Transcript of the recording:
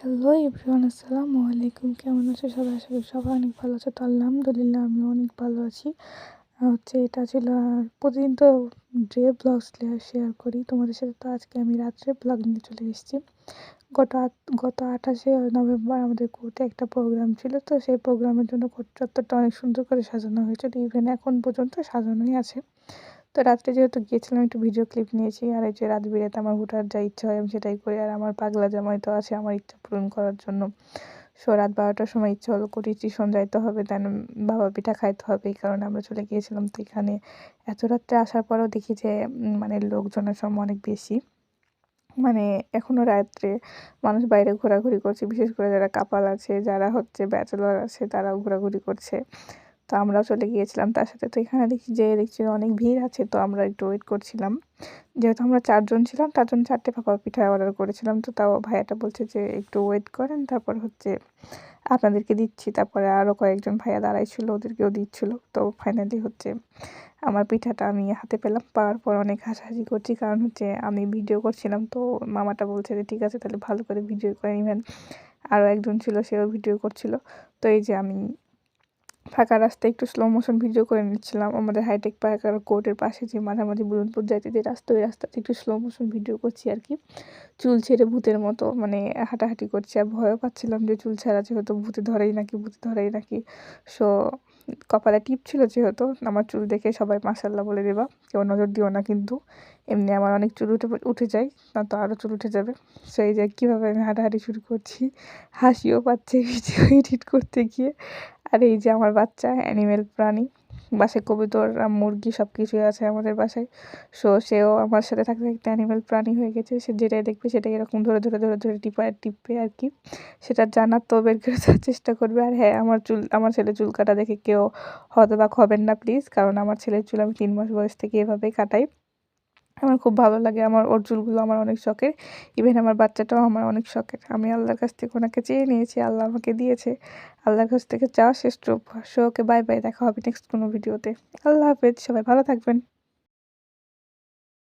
Hello everyone, আসসালামু আলাইকুম। কেমন আছো সবাই? আশা করি সবাই অনেক ভালো আছে। তো আলহামদুলিল্লাহ আমিও অনেক ভালো আছি। এটা ছিল প্রতিদিন তো ডে ব্লগ শেয়ার করি তোমাদের সাথে। তো আজকে আমি রাত্রে ব্লগ নিয়ে চলে এসেছি। গত গত 28শে নভেম্বর আমাদের কোর্টে একটা প্রোগ্রাম ছিল। তো সেই প্রোগ্রামের জন্য কোর্ট চত্বরটা অনেক সুন্দর করে সাজানো হয়েছিল। ইভেন এখন পর্যন্ত সাজানোই আছে। তো রাত্রে যেহেতু গিয়েছিলাম একটু ভিডিও ক্লিপ নিয়েছি। আর এই যে রাত বিরেতে আমার হুটার যা ইচ্ছা হয় আমি সেটাই করি। আর আমার পাগলা জামাই তো আছে আমার ইচ্ছা পূরণ করার জন্য। রাত 12টার সময় ইচ্ছা হলো কোটি টিউশন যাইতে হবে, দেন বাবা পিঠা খাইতে হবে, এই কারণে আমরা চলে গিয়েছিলাম। তো এখানে এত রাত্রে আসার পরেও দেখি যে মানে লোকজনের সংখ্যা অনেক বেশি। মানে এখনও রাত্রে মানুষ বাইরে ঘোরাঘুরি করছে, বিশেষ করে যারা কাপাল আছে, যারা হচ্ছে ব্যাচেলর আছে, তারাও ঘোরাঘুরি করছে। তো আমরাও চলে গিয়েছিলাম তার সাথে। তো এখানে দেখছি অনেক ভিড় আছে। তো আমরা একটু ওয়েট করছিলাম, যেহেতু আমরা 4জন ছিলাম, তার জন্য 4টে ভাপা পিঠা অর্ডার করেছিলাম। তো তাও ভাইয়াটা বলছে যে একটু ওয়েট করেন, তারপর হচ্ছে আপনাদেরকে দিচ্ছি। তারপরে আরও কয়েকজন ভাইয়া দাঁড়াইছিল, ওদেরকেও দিচ্ছিলো। তো ফাইনালি হচ্ছে আমার পিঠাটা আমি হাতে পেলাম। পাওয়ার পর অনেক হাসাহাসি করছি, কারণ হচ্ছে আমি ভিডিও করছিলাম। তো মামাটা বলছে যে ঠিক আছে তাহলে ভালো করে ভিডিও করে নেবেন। আরও একজন ছিল, সেও ভিডিও করছিল। তো এই যে আমি ফাঁকা রাস্তায় একটু স্লো মোশন ভিডিও করে নিচ্ছিলাম। আমাদের হাইটেক পার্ক আর কোর্টের পাশে যে মাঝামাঝি বুরুনপুর যাইতে যে রাস্তা, ওই রাস্তাতে একটু স্লো মোশন ভিডিও করছি আর কি। চুল ছেড়ে ভূতের মতো মানে হাঁটাহাঁটি করছি। আর ভয়ও পাচ্ছিলাম যে চুল ছাড়া যেহেতু ভূতে ধরেই নাকি। সো কপালে টিপ ছিল যেহেতু, আমার চুল দেখে সবাই মাশাল্লাহ বলে দেবা, কেউ নজর দিও না কিন্তু। এমনি আমার অনেক চুল উঠে যায়, না তো আরও চুল উঠে যাবে। সেই যে কীভাবে আমি হাঁটাহাঁটি শুরু করছি, হাসিও পাচ্ছে ভিডিও এডিট করতে গিয়ে। আর এই যে আমার বাচ্চা অ্যানিমেল প্রাণী, বাসায় কবুতর মুরগি সব কিছুই আছে আমাদের বাসায়। সেও আমার সাথে থাকতে একটা অ্যানিমেল প্রাণী হয়ে গেছে। সে যেটাই দেখবে সেটাই এরকম ধরে টিপবে আর কি। সেটা জানার তো বের করে দেওয়ার চেষ্টা করবে। আর হ্যাঁ, আমার ছেলে চুল কাটা দেখে কেউ হতবাক হবেন না প্লিজ, কারণ আমার ছেলের চুল আমি 3 মাস বয়স থেকে এভাবেই কাটাই। আমার খুব ভালো লাগে, ওর চুলগুলো আমার অনেক শখের। ইভেন আমার বাচ্চাটাও আমার অনেক শখের। আমি আল্লাহর কাছ থেকে ওনাকে চেয়ে নিয়েছি, আল্লাহ আমাকে দিয়েছে। আল্লাহর কাছ থেকে চাওয়া শ্রেষ্ঠ উপহার। ওকে বাই বাই, দেখা হবে নেক্সট কোনো ভিডিওতে। আল্লাহ হাফেজ, সবাই ভালো থাকবেন।